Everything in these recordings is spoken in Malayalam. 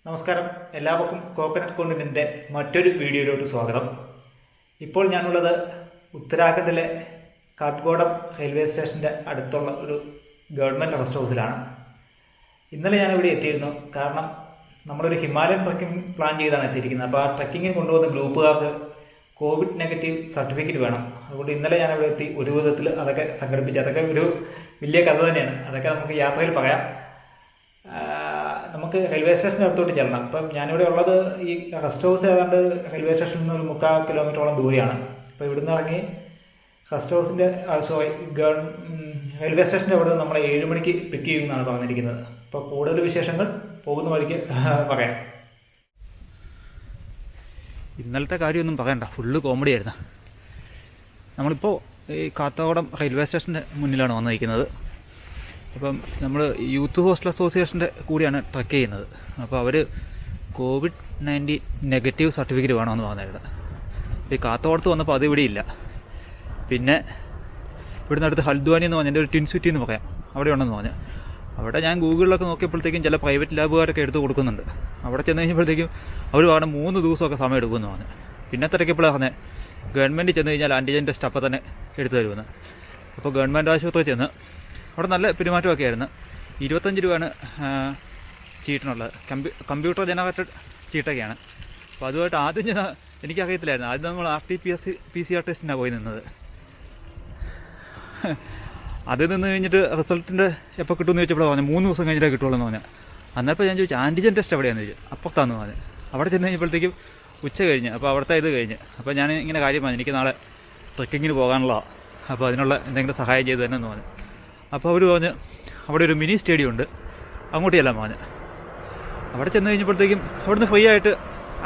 നമസ്കാരം, എല്ലാവർക്കും കോക്കനട്ട് കോണ്ടിനെൻ്റെ മറ്റൊരു വീഡിയോയിലോട്ട് സ്വാഗതം. ഇപ്പോൾ ഞാനുള്ളത് ഉത്തരാഖണ്ഡിലെ കാത്ഗോഡം റെയിൽവേ സ്റ്റേഷൻ്റെ അടുത്തുള്ള ഒരു ഗവൺമെൻറ് റെസ്റ്റ് ഹൗസിലാണ്. ഇന്നലെ ഞാനിവിടെ എത്തിയിരുന്നു. കാരണം നമ്മളൊരു ഹിമാലയൻ ട്രക്കിംഗ് പ്ലാൻ ചെയ്താണ് എത്തിയിരിക്കുന്നത്. അപ്പോൾ ആ ട്രക്കിങ്ങിന് കൊണ്ടുപോകുന്ന ഗ്രൂപ്പുകാർക്ക് കോവിഡ് നെഗറ്റീവ് സർട്ടിഫിക്കറ്റ് വേണം. അതുകൊണ്ട് ഇന്നലെ ഞാനിവിടെ എത്തി ഒരു വിധത്തിൽ അതൊക്കെ സംഘടിപ്പിച്ച്, അതൊക്കെ ഒരു വലിയ കഥ തന്നെയാണ്. അതൊക്കെ നമുക്ക് യാത്രയിൽ പറയാം. നമുക്ക് റെയിൽവേ സ്റ്റേഷൻ്റെ അടുത്തോട്ട് ചെല്ലണം. അപ്പം ഞാനിവിടെ ഉള്ളത് ഈ റെസ്റ്റ് ഹൗസ് ഏതാണ്ട് റെയിൽവേ സ്റ്റേഷനിൽ നിന്ന് ഒരു 3/4 കിലോമീറ്ററോളം ദൂരെയാണ്. അപ്പോൾ ഇവിടുന്ന് ഇറങ്ങി റെസ്റ്റ് ഹൗസിൻ്റെ റെയിൽവേ സ്റ്റേഷൻ്റെ അവിടെ നമ്മളെ 7 മണിക്ക് പിക്ക് ചെയ്യുമെന്നാണ് പറഞ്ഞിരിക്കുന്നത്. അപ്പോൾ കൂടുതൽ വിശേഷങ്ങൾ പോകുന്ന വഴിക്ക് പറയാം. ഇന്നലത്തെ കാര്യമൊന്നും പറയണ്ട, ഫുള്ള് കോമഡി ആയിരുന്നു. നമ്മളിപ്പോൾ ഈ കാത്തഗോഡം റെയിൽവേ സ്റ്റേഷൻ്റെ മുന്നിലാണ് വന്നിരിക്കുന്നത്. അപ്പം നമ്മൾ യൂത്ത് ഹോസ്റ്റൽ അസോസിയേഷൻ്റെ കൂടിയാണ് ട്രക്ക് ചെയ്യുന്നത്. അപ്പോൾ അവർ COVID-19 നെഗറ്റീവ് സർട്ടിഫിക്കറ്റ് വേണമെന്ന് പറഞ്ഞിരുന്നത്. ഈ കാത്തഗോഡത്ത് വന്നപ്പോൾ അത് ഇവിടെ ഇല്ല. പിന്നെ ഇവിടുന്ന് അടുത്ത് ഹൽദ്വാനി എന്ന് പറഞ്ഞാൽ ഒരു ടിൻ സിറ്റി എന്ന് പറയാം, അവിടെ ഉണ്ടെന്ന് പറഞ്ഞു. അവിടെ ഞാൻ ഗൂഗിളിലൊക്കെ നോക്കിയപ്പോഴത്തേക്കും ചില പ്രൈവറ്റ് ലാബുകാരൊക്കെ എടുത്ത് കൊടുക്കുന്നുണ്ട്. അവിടെ ചെന്ന് കഴിഞ്ഞപ്പോഴത്തേക്കും അവർ പറഞ്ഞ 3 ദിവസമൊക്കെ സമയം എടുക്കുമെന്ന് പറഞ്ഞു. പിന്നെ തിരക്കിയപ്പോഴാണ് പറഞ്ഞത് ഗവൺമെൻറ് ചെന്ന് കഴിഞ്ഞാൽ ആൻറ്റിജൻ ടെസ്റ്റ് അപ്പം തന്നെ എടുത്തു തരുമെന്ന്. അപ്പോൾ ഗവൺമെൻറ് ആശുപത്രി ചെന്ന് അവിടെ നല്ല പെരുമാറ്റമൊക്കെ ആയിരുന്നു. 25 രൂപയാണ് ചീട്ടിനുള്ളത്. Computer generated ചീട്ടൊക്കെയാണ്. അപ്പോൾ അതുമായിട്ട് ആദ്യം എനിക്കറിയത്തില്ലായിരുന്നു. ആദ്യം നമ്മൾ RT-PCR ടെസ്റ്റിനാണ് പോയി നിന്നത്. അത് നിന്ന് കഴിഞ്ഞിട്ട് റിസൾട്ടിൻ്റെ എപ്പോൾ കിട്ടുമെന്ന് ചോദിച്ചപ്പോൾ പറഞ്ഞു 3 ദിവസം കഴിഞ്ഞിട്ടേ കിട്ടുള്ളൂ എന്ന് പറഞ്ഞാൽ. അന്നപ്പോൾ ഞാൻ ചോദിച്ചു ആൻറ്റിജൻ ടെസ്റ്റ് എവിടെയാണെന്ന് ചോദിച്ചു. അപ്പുറത്താന്ന് പറഞ്ഞു. അവിടെ ചെന്ന് കഴിഞ്ഞപ്പോഴത്തേക്കും ഉച്ച കഴിഞ്ഞ്. അപ്പോൾ അവിടുത്തെ ഇത് കഴിഞ്ഞ്. അപ്പോൾ ഞാൻ ഇങ്ങനെ കാര്യം പറഞ്ഞു, എനിക്ക് നാളെ ട്രക്കിങ്ങിന് പോകാനുള്ളതാണ്, അപ്പോൾ അതിനുള്ള എന്തെങ്കിലും സഹായം ചെയ്തു തന്നെ എന്ന് പറഞ്ഞു. അപ്പോൾ അവർ പറഞ്ഞ് അവിടെ ഒരു മിനി സ്റ്റേഡിയം ഉണ്ട്, അങ്ങോട്ട് ചെല്ലാൻ പറഞ്ഞു. അവിടെ ചെന്ന് കഴിഞ്ഞപ്പോഴത്തേക്കും അവിടുന്ന് ഫ്രീ ആയിട്ട്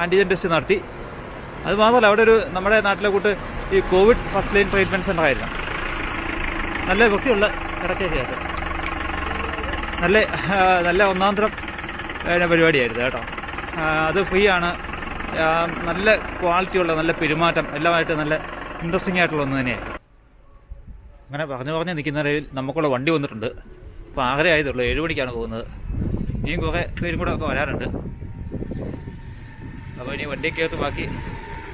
ആൻറ്റിജൻ ടെസ്റ്റ് നടത്തി. അത് മാത്രമല്ല അവിടെ ഒരു നമ്മുടെ നാട്ടിലെ കൂട്ട് ഈ Covid first line treatment centre ആയിരുന്നു. നല്ല വൃത്തിയുള്ള കിടക്കയൊക്കെയായിട്ട് നല്ല ഒന്നാന്തരം പരിപാടിയായിരുന്നു കേട്ടോ. അത് ഫ്രീ ആണ്. നല്ല ക്വാളിറ്റിയുള്ള നല്ല പെരുമാറ്റം എല്ലാമായിട്ട് നല്ല ഇൻട്രസ്റ്റിംഗ് ആയിട്ടുള്ള ഒന്ന് തന്നെയായിരുന്നു. അങ്ങനെ പറഞ്ഞ് നിൽക്കുന്നവരിൽ നമുക്കുള്ള വണ്ടി വന്നിട്ടുണ്ട്. ഇപ്പോൾ 6:30 ആയതുള്ളൂ, 7 മണിക്കാണ് പോകുന്നത്. ഇനിയും കുറേ പേരും കൂടെ ഒക്കെ വരാറുണ്ട്. അപ്പോൾ ഇനി വണ്ടിക്കകത്ത് ബാക്കി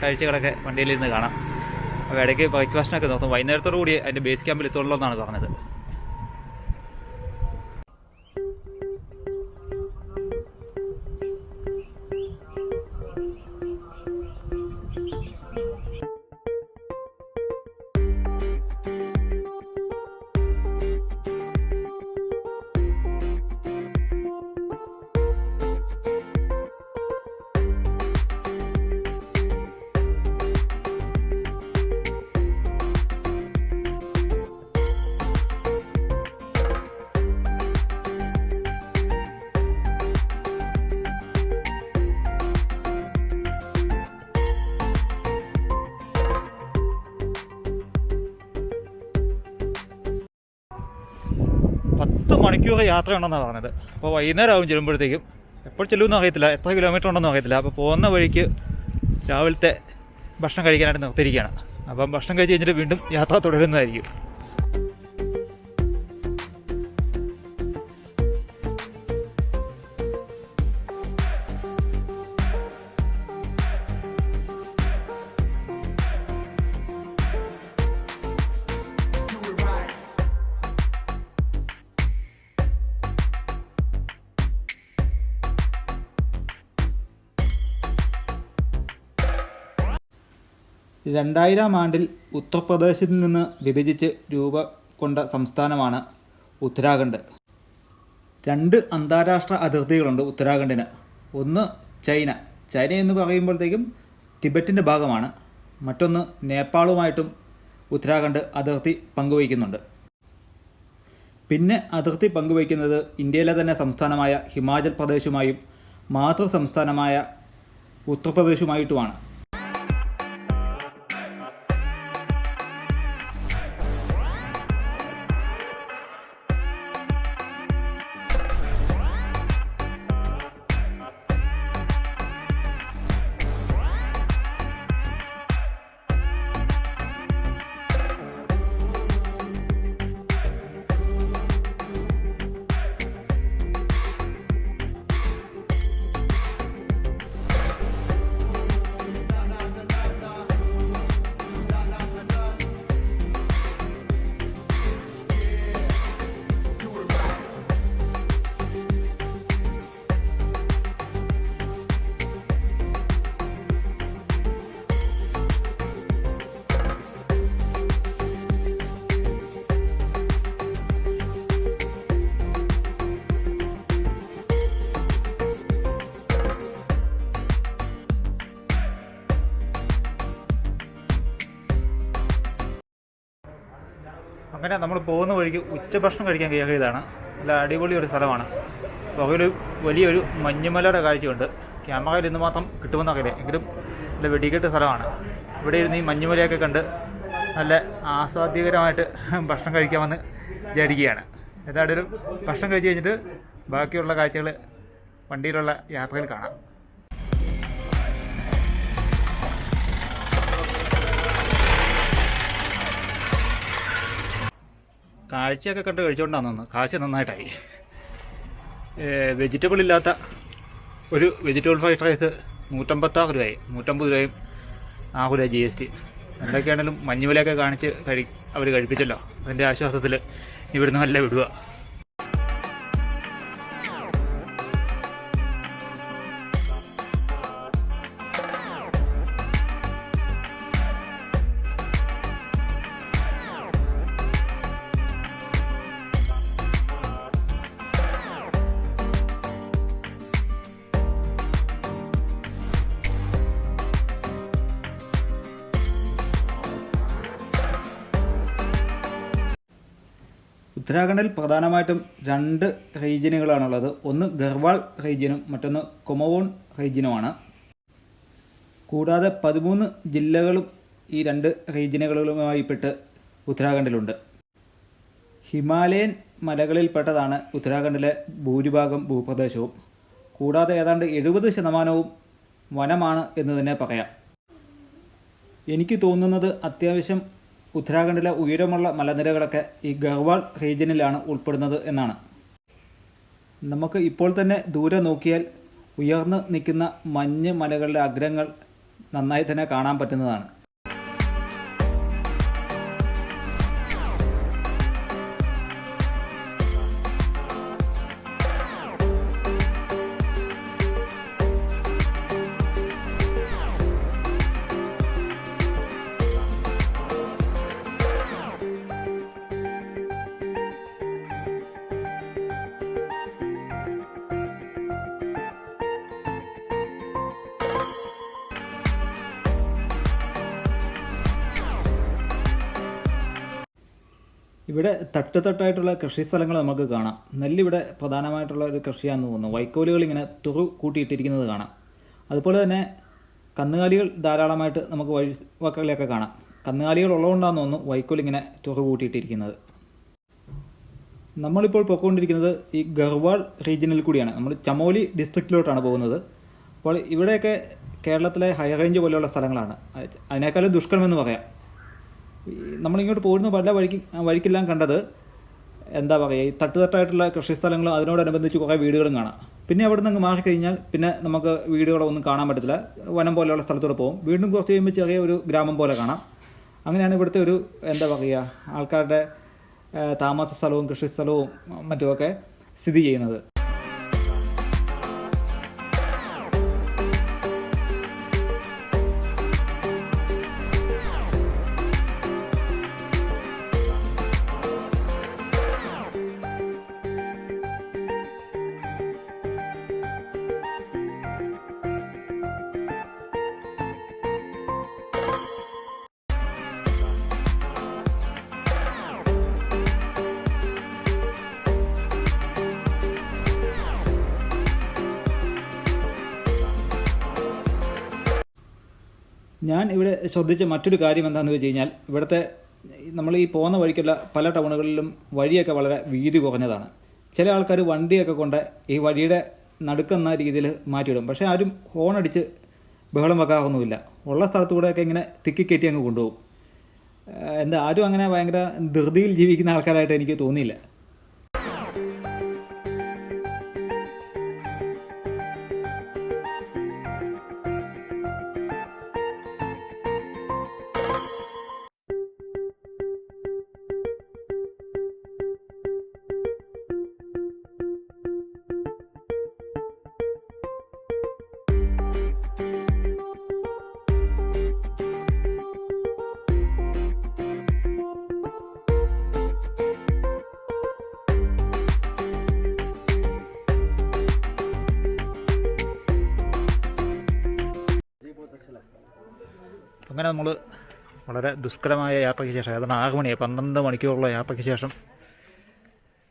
കാഴ്ചകളൊക്കെ വണ്ടിയിലിരുന്ന് കാണാം. അപ്പോൾ ഇടയ്ക്ക് ബ്രേക്ക്ഫാസ്റ്റിനൊക്കെ നോക്കും. വൈകുന്നേരത്തോടു കൂടി അതിൻ്റെ ബേസ് ക്യാമ്പിൽ എത്തുള്ളൂ എന്നാണ് പറഞ്ഞത്. 10 മണിക്കൂർ യാത്രയുണ്ടെന്നാണ് പറഞ്ഞത്. അപ്പോൾ വൈകുന്നേരം ആവും ചെല്ലുമ്പോഴത്തേക്കും. എപ്പോൾ ചെല്ലുമെന്ന് അറിയത്തില്ല, എത്ര കിലോമീറ്റർ ഉണ്ടെന്ന് അറിയത്തില്ല. അപ്പോൾ പോകുന്ന വഴിക്ക് രാവിലത്തെ ഭക്ഷണം കഴിക്കാനായിട്ട് നിർത്തിയിരിക്കുകയാണ്. അപ്പം ഭക്ഷണം കഴിച്ച് കഴിഞ്ഞിട്ട് വീണ്ടും യാത്ര തുടരുന്നതായിരിക്കും. ആണ്ടിൽ ഉത്തർപ്രദേശിൽ നിന്ന് വിഭജിച്ച് രൂപം കൊണ്ട സംസ്ഥാനമാണ് ഉത്തരാഖണ്ഡ്. 2 അന്താരാഷ്ട്ര അതിർത്തികളുണ്ട് ഉത്തരാഖണ്ഡിന്. ഒന്ന് ചൈന എന്ന് പറയുമ്പോഴത്തേക്കും ടിബറ്റിൻ്റെ ഭാഗമാണ്. മറ്റൊന്ന് നേപ്പാളുമായിട്ടും ഉത്തരാഖണ്ഡ് അതിർത്തി പങ്കുവയ്ക്കുന്നുണ്ട്. പിന്നെ അതിർത്തി പങ്കുവയ്ക്കുന്നത് ഇന്ത്യയിലെ തന്നെ സംസ്ഥാനമായ ഹിമാചൽ പ്രദേശുമായും മാതൃ സംസ്ഥാനമായ ഉത്തർപ്രദേശുമായിട്ടുമാണ്. അങ്ങനെ നമ്മൾ പോകുന്ന വഴിക്ക് ഉച്ചഭക്ഷണം കഴിക്കാൻ കയറിയതാണ്. നല്ല അടിപൊളി ഒരു സ്ഥലമാണ്. പുറകിൽ വലിയൊരു മഞ്ഞുമലയുടെ കാഴ്ചയുണ്ട്. ക്യാമറയിൽ ഇന്ന് മാത്രം കിട്ടുമെന്നറിയില്ല, എങ്കിലും നല്ല വെടിക്കെട്ട് സ്ഥലമാണ്. ഇവിടെ ഇരുന്ന് ഈ മഞ്ഞുമലയൊക്കെ കണ്ട് നല്ല ആസ്വാദ്യകരമായിട്ട് ഭക്ഷണം കഴിക്കാമെന്ന് വിചാരിക്കുകയാണ്. ഏതായാലും ഭക്ഷണം കഴിച്ച് കഴിഞ്ഞിട്ട് ബാക്കിയുള്ള കാഴ്ചകൾ വണ്ടിയിലുള്ള യാത്രയിൽ കാണാം. കാഴ്ചയൊക്കെ കണ്ട് കഴിച്ചുകൊണ്ടാണ് തോന്നുന്നു. കാഴ്ച നന്നായിട്ടായി. വെജിറ്റബിൾ ഇല്ലാത്ത ഒരു വെജിറ്റബിൾ ഫ്രൈഡ് റൈസ് 156 രൂപയായി. 150 രൂപയും 6 രൂപ GST. എന്തൊക്കെയാണെങ്കിലും മഞ്ഞുമലയൊക്കെ കാണിച്ച് അവർ കഴിപ്പിച്ചല്ലോ. അതിൻ്റെ ആശ്വാസത്തിൽ ഇവിടുന്ന് നല്ല വിടുക. ഉത്തരാഖണ്ഡിൽ പ്രധാനമായിട്ടും 2 റീജിയനുകളാണുള്ളത്. ഒന്ന് ഗർവാൾ റീജിയനും മറ്റൊന്ന് കൊമവോൺ റീജിയനുമാണ്. കൂടാതെ 13 ജില്ലകളും ഈ 2 റീജിയനുകളുമായിപ്പെട്ട് ഉത്തരാഖണ്ഡിലുണ്ട്. ഹിമാലയൻ മലകളിൽപ്പെട്ടതാണ് ഉത്തരാഖണ്ഡിലെ ഭൂരിഭാഗം ഭൂപ്രദേശവും. കൂടാതെ ഏതാണ്ട് 70% വനമാണ് എന്ന് തന്നെ പറയാം. എനിക്ക് തോന്നുന്നത് അത്യാവശ്യം ഉത്തരാഖണ്ഡിലെ ഉയരമുള്ള മലനിരകളൊക്കെ ഈ ഗർവാൾ റീജിയനിലാണ് ഉൾപ്പെടുന്നത് എന്നാണ്. നമുക്ക് ഇപ്പോൾ തന്നെ ദൂരെ നോക്കിയാൽ ഉയർന്നു നിൽക്കുന്ന മഞ്ഞ് മലകളുടെ അഗ്രങ്ങൾ നന്നായി തന്നെ കാണാൻ പറ്റുന്നതാണ്. ഇവിടെ തട്ടുതട്ടായിട്ടുള്ള കൃഷി സ്ഥലങ്ങൾ നമുക്ക് കാണാം. നെല്ലിവിടെ പ്രധാനമായിട്ടുള്ള ഒരു കൃഷിയാണെന്ന് തോന്നുന്നു. വൈക്കോലുകൾ ഇങ്ങനെ തുറു കൂട്ടിയിട്ടിരിക്കുന്നത് കാണാം. അതുപോലെ തന്നെ കന്നുകാലികൾ ധാരാളമായിട്ട് നമുക്ക് വഴിവക്കലിലൊക്കെ കാണാം. കന്നുകാലികൾ ഉള്ളതുകൊണ്ടാണെന്ന് തോന്നുന്നു വൈക്കോൽ ഇങ്ങനെ തുറു കൂട്ടിയിട്ടിരിക്കുന്നത്. നമ്മളിപ്പോൾ പോയിക്കൊണ്ടിരിക്കുന്നത് ഈ ഗർവാൾ റീജിയനിൽ കൂടിയാണ്. നമ്മൾ ചമോലി ഡിസ്ട്രിക്റ്റിലോട്ടാണ് പോകുന്നത്. അപ്പോൾ ഇവിടെയൊക്കെ കേരളത്തിലെ ഹൈ റേഞ്ച് പോലെയുള്ള സ്ഥലങ്ങളാണ്. അതിനേക്കാളും ദുഷ്കരമെന്ന് പറയാം. നമ്മളിങ്ങോട്ട് പോകുന്ന പല വഴിക്കെല്ലാം കണ്ടത് എന്താ പറയുക, ഈ തട്ടുതട്ടായിട്ടുള്ള കൃഷി സ്ഥലങ്ങളും അതിനോടനുബന്ധിച്ച് കുറേ വീടുകളും കാണാം. പിന്നെ അവിടെ നിന്ന് മാറിക്കഴിഞ്ഞാൽ പിന്നെ നമുക്ക് വീടുകളോ ഒന്നും കാണാൻ പറ്റത്തില്ല. വനം പോലെയുള്ള സ്ഥലത്തൂടെ പോകും. വീണ്ടും കുറച്ച് കഴിയുമ്പോൾ ചെറിയ ഒരു ഗ്രാമം പോലെ കാണാം. അങ്ങനെയാണ് ഇവിടുത്തെ ഒരു എന്താ പറയുക, ആൾക്കാരുടെ താമസ സ്ഥലവും കൃഷി സ്ഥലവും മറ്റുമൊക്കെ സ്ഥിതി ചെയ്യുന്നത്. ഞാൻ ഇവിടെ ശ്രദ്ധിച്ച മറ്റൊരു കാര്യം എന്താണെന്ന് വെച്ച് കഴിഞ്ഞാൽ, ഇവിടുത്തെ നമ്മൾ ഈ പോകുന്ന വഴിക്കുള്ള പല ടൗണുകളിലും വഴിയൊക്കെ വളരെ വീതി കുറഞ്ഞതാണ്. ചില ആൾക്കാർ വണ്ടിയൊക്കെ കൊണ്ട് ഈ വഴിയുടെ നടുക്കെന്ന രീതിയിൽ മാറ്റിയിടും. പക്ഷേ ആരും ഹോണടിച്ച് ബഹളം വെക്കാറൊന്നുമില്ല. ഉള്ള സ്ഥലത്തൂടെയൊക്കെ ഇങ്ങനെ തിക്കിക്കയറ്റി അങ്ങ് കൊണ്ടുപോകും. ആരും അങ്ങനെ ഭയങ്കര ധൃതിയിൽ ജീവിക്കുന്ന ആൾക്കാരായിട്ട് എനിക്ക് തോന്നിയില്ല. അങ്ങനെ നമ്മൾ വളരെ ദുഷ്കരമായ യാത്രയ്ക്ക് ശേഷം ഏതാണ്ട് 6 മണിയായി 12 മണിക്കൂറുള്ള യാത്രയ്ക്ക് ശേഷം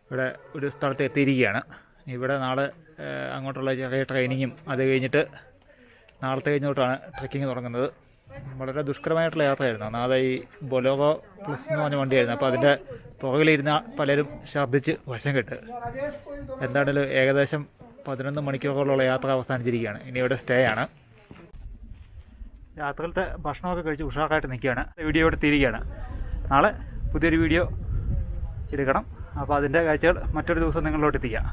ഇവിടെ ഒരു സ്ഥലത്ത് എത്തിയിരിക്കുകയാണ്. ഇവിടെ നാളെ അങ്ങോട്ടുള്ള ചെറിയ ട്രെയിനിങ്ങും അത് കഴിഞ്ഞിട്ട് നാളത്തെ കഴിഞ്ഞോട്ടാണ് ട്രെക്കിങ് തുടങ്ങുന്നത്. വളരെ ദുഷ്കരമായിട്ടുള്ള യാത്രയായിരുന്നു. ഒന്നാമത് ഈ ബൊലോറോ പ്ലസ് എന്ന് പറഞ്ഞ വണ്ടിയായിരുന്നു. അപ്പോൾ അതിൻ്റെ പുറകിലിരുന്ന പലരും ഛർദ്ദിച്ച് വശം കെട്ട്. എന്താണെങ്കിലും ഏകദേശം 11 മണിക്കൂറുകളുള്ള യാത്ര അവസാനിച്ചിരിക്കുകയാണ്. ഇനി ഇവിടെ സ്റ്റേ ആണ്. രാത്രിയിലത്തെ ഭക്ഷണമൊക്കെ കഴിച്ച് ഉഷാറായിട്ട് നിൽക്കുകയാണ്. വീഡിയോ ഇവിടെ തീരുകയാണ്. നാളെ പുതിയൊരു വീഡിയോ എടുക്കണം. അപ്പോൾ അതിൻ്റെ കാഴ്ചകൾ മറ്റൊരു ദിവസം നിങ്ങളിലോട്ട് എത്തിക്കാം.